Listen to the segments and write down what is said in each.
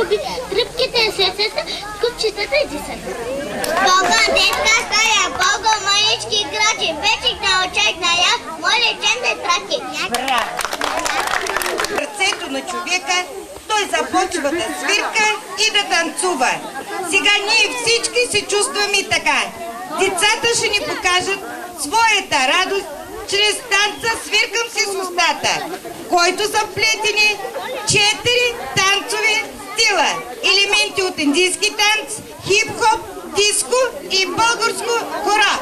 люби тръпките, сесета, купчетата и десета. Бога, детска стая, Бога, малички играчи, печик на очак на я, мой лечен траки. Браво! Сърцето на човека, той започва да свирка и да танцува. Сега ние всички се чувстваме така. Децата ще ни покажат своята радост чрез танца "Свиркам си с устата", който са вплетени 4 танцови стила. Елементи от индийски танц, хип-хоп, диско и българско хора.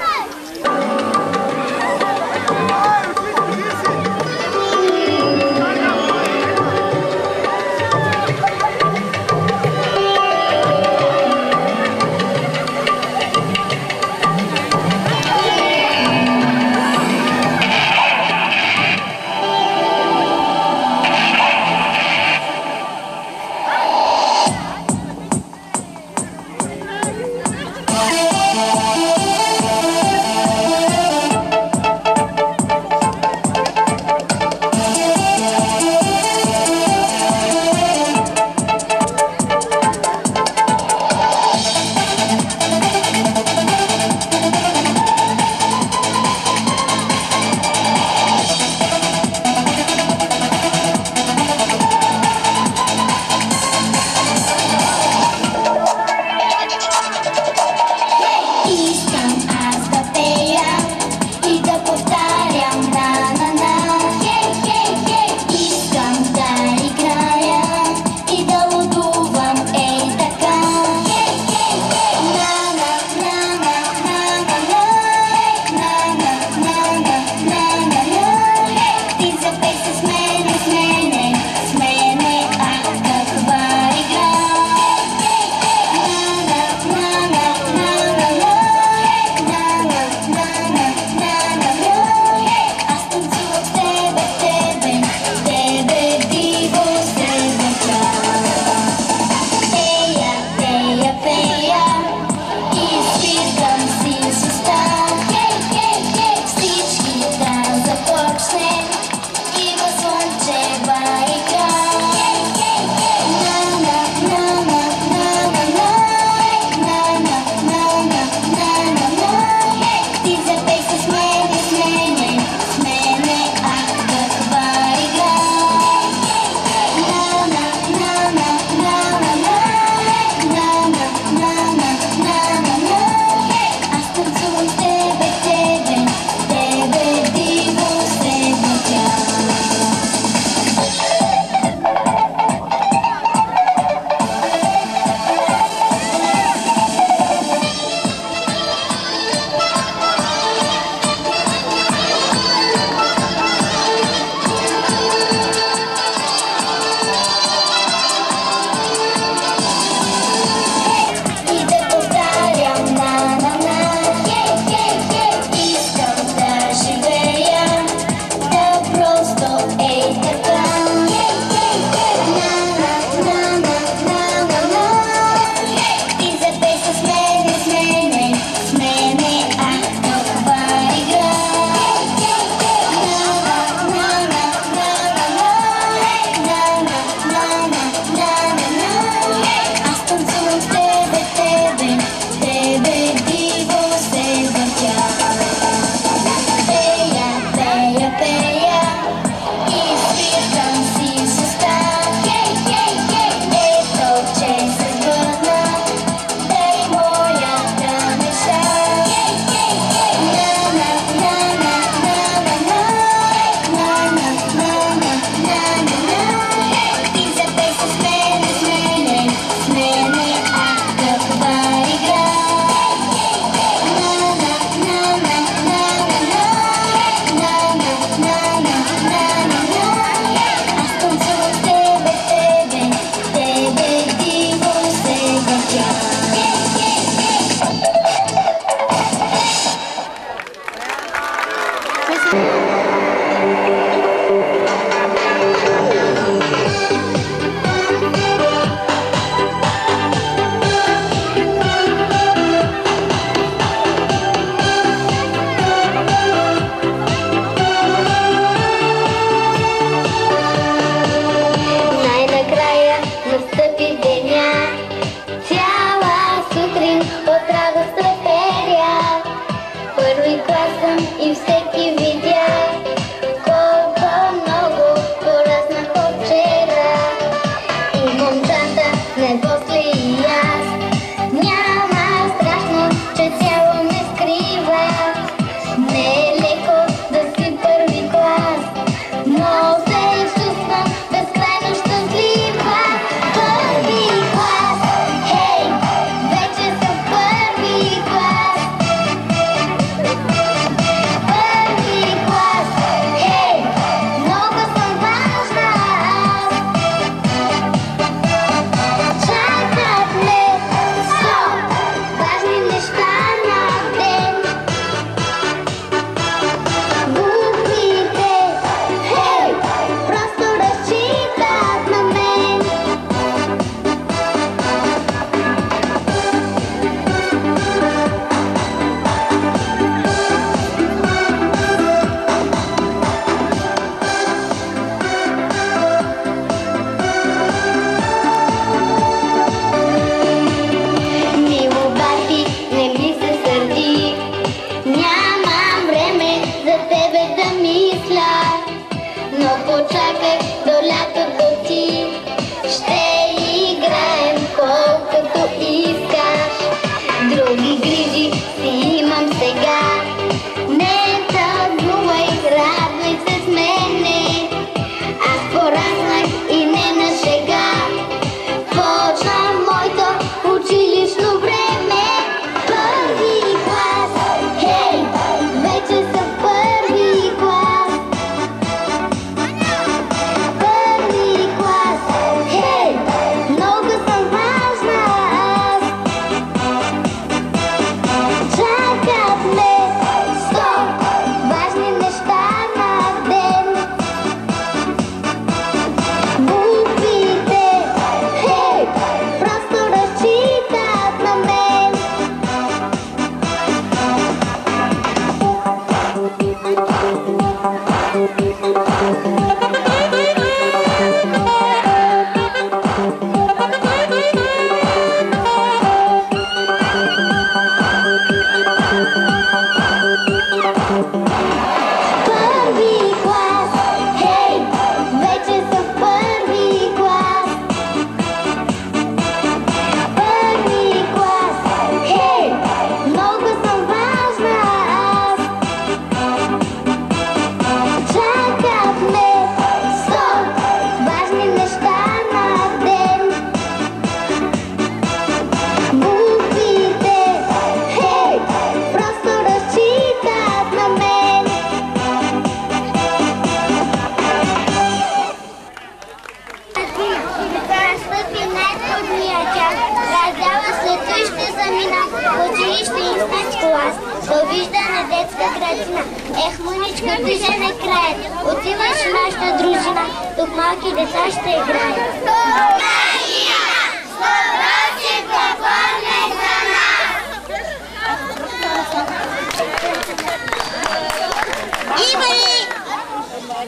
Довиждане, детска градина. Ех, Моничка, ти се не крае. Отиваш в нашата дружина, тук малки деца ще играят.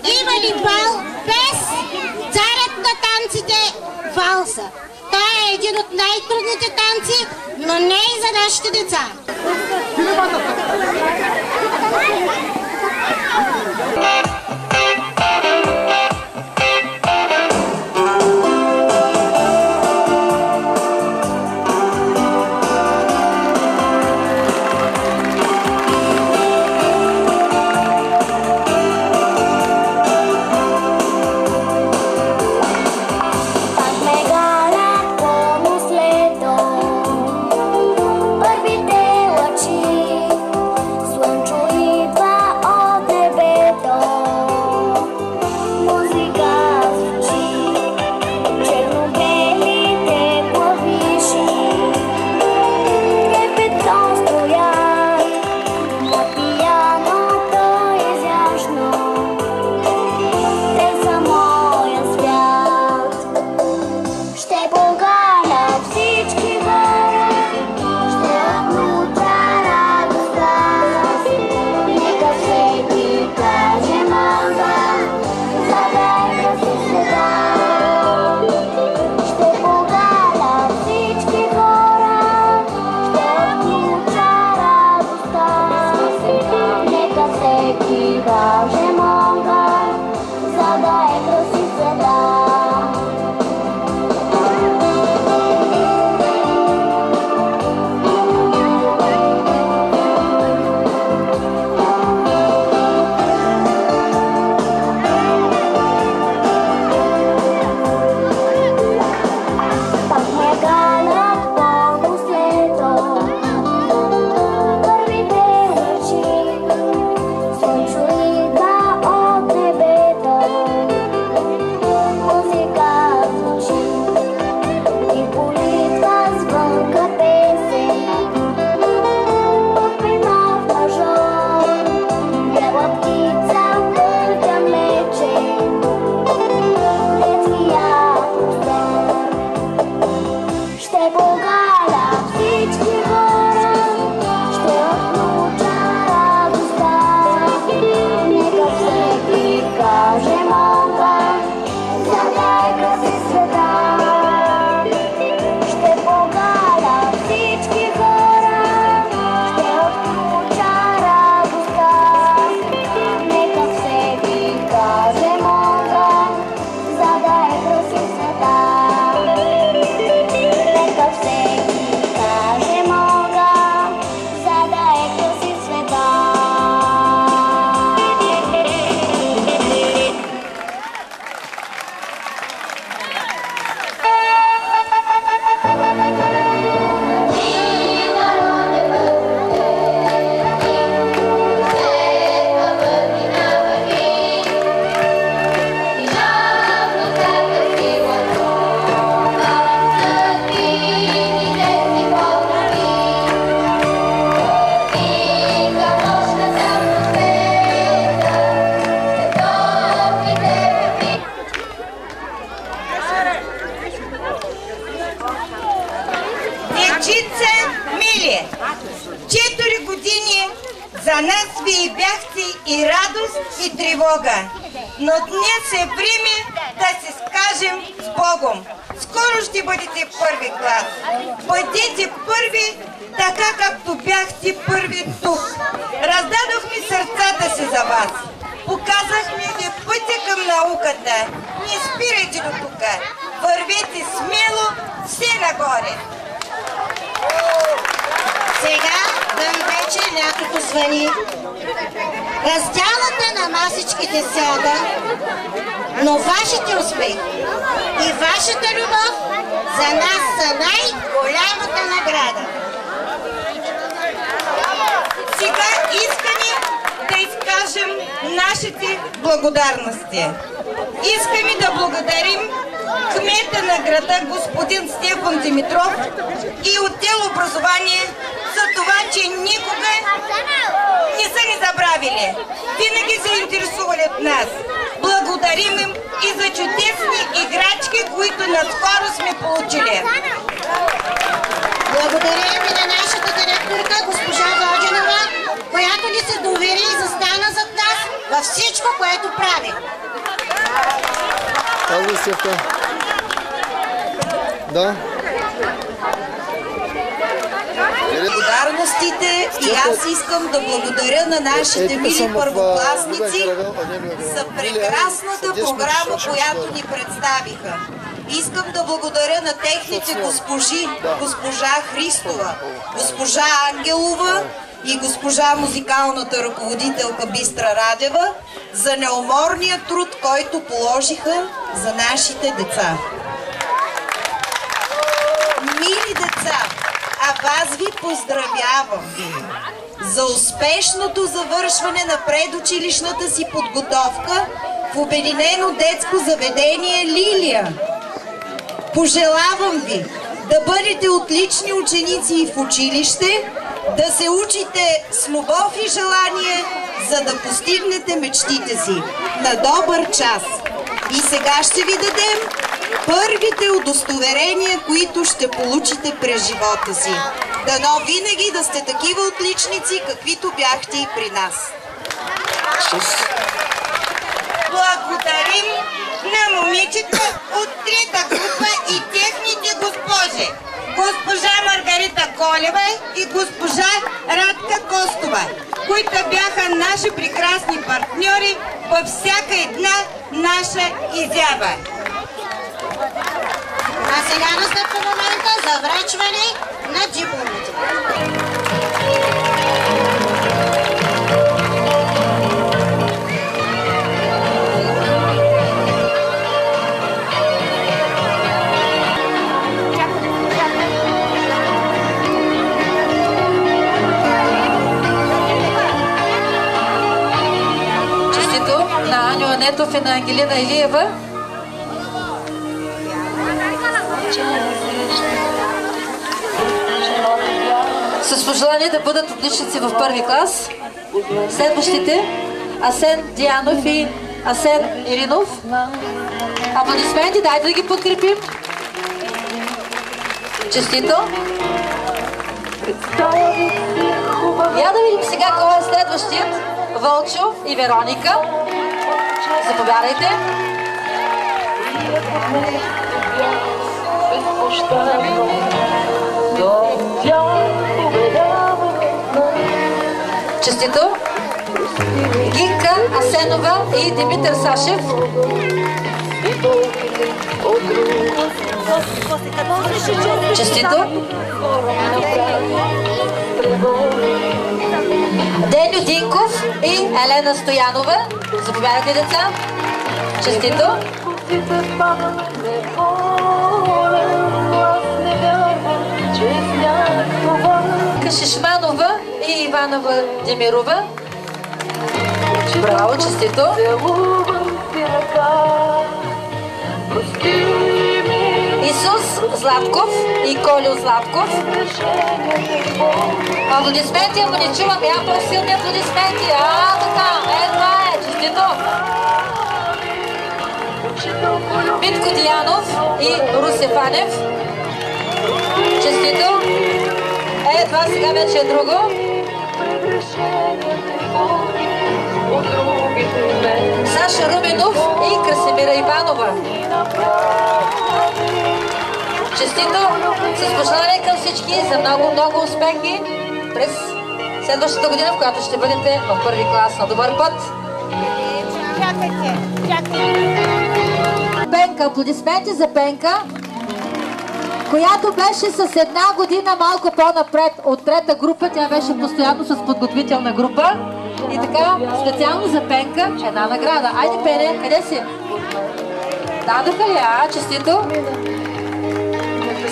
Има ли бал без царят на танците валса? Той е един от най-трудните танци, но не и за нашите деца. За нас вие бяхте и радост, и тревога. Но днес е време да се скажем с Богом. Скоро ще бъдете в първи клас. Бъдете първи, така както бяхте първи тук. Раздадохме сърцата си за вас. Показахме ви пътя към науката. Не спирайте до тук. Вървете смело, все нагоре. Сега дъм вече лятото звъни. Разделата на масичките сяда, но вашите успехи и вашата любов за нас са най-голямата награда. Сега искаме да изкажем нашите благодарности. Искаме да благодарим кмета на града господин Стефан Димитров и отдел образование за това, че никога не са ни забравили. Винаги се интересували от нас. Благодарим им и за чудесни играчки, които наскоро сме получили. Благодарим и на нашата директорка, госпожа Водинова, която ни се довери и застана зад нас във всичко, което прави. Казвай, Стефка. Да. Благодарностите и аз искам да благодаря на нашите мили първокласници за прекрасната програма, която ни представиха. Искам да благодаря на техните госпожи, госпожа Христова, госпожа Ангелова и госпожа музикалната ръководителка Бистра Радева за неуморния труд, който положиха за нашите деца. Мили деца, а вас ви поздравявам за успешното завършване на предучилищната си подготовка в Обединено детско заведение Лилия. Пожелавам ви да бъдете отлични ученици и в училище, да се учите с любов и желание, за да постигнете мечтите си. На добър час! И сега ще ви дадем първите удостоверения, които ще получите през живота си. Дано винаги да сте такива отличници, каквито бяхте и при нас. Благодарим на момичета от трета група и техните госпожи. Госпожа Маргарита Колева и госпожа Радка Костова, които бяха наши прекрасни партньори във всяка една наша изява. А сега настъпва момента за връчване на дипломите. Честито на Аню Анетов и на Ангелина Илиева. С пожелание да бъдат отличници в първи клас. Следващите Асен Дианов и Асен Иринов. Аплодисменти, дайте да ги подкрепим. Честито. Я да видим сега кой е следващият. Вълчо и Вероника. Заповядайте. Честито. Гинка Асенова и Димитър Сашев. Честито. Деню Динков и Елена Стоянова. Заповядайте, деца. Честито. Шишманова и Иванова Демирова. Браво, честито. Исус Златков и Колю Златков. Аплодисменти, ако не чувам, я по-силни аплодисменти. Така, това е, честито. Митко Диянов и Русе Фанев. Честито. Това сега вече е друго. Саша Руменов и Красимира Иванова. Честито, с пожелание към всички за много успехи през следващата година, в която ще бъдете в първи клас. На добър път! Пенка, аплодисменти за Пенка, която беше с една година малко по-напред от трета група. Тя беше постоянно с подготвителна група. И така, специално за Пенка, една награда. Айде, Пене, къде си? Дадоха ли? Честито.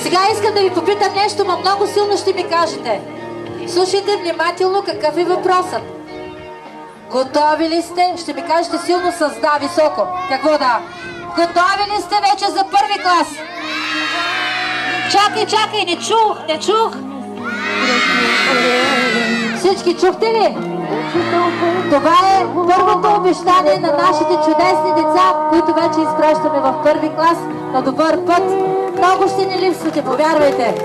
Сега искам да ви попитам нещо, но много силно ще ми кажете. Слушайте внимателно какъв е въпросът. Готови ли сте? Ще ми кажете силно с да, високо. Какво да? Готови ли сте вече за първи клас? Чакай, не чух. Всички чухте ли? Това е първото обещание на нашите чудесни деца, които вече изпращаме в първи клас на добър път. Много ще ни липсвате, повярвайте.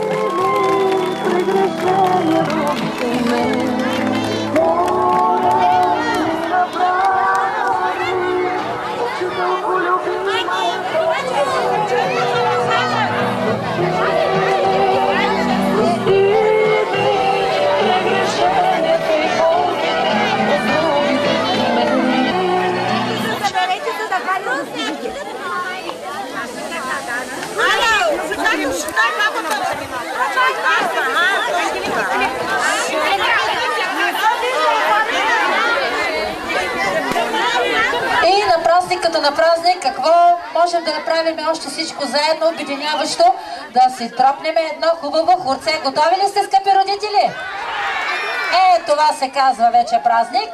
И на празник като на празник, какво можем да направим още всичко заедно, обединяващо, да си тропнем едно хубаво хурце. Готови ли сте, скъпи родители? Това се казва вече празник.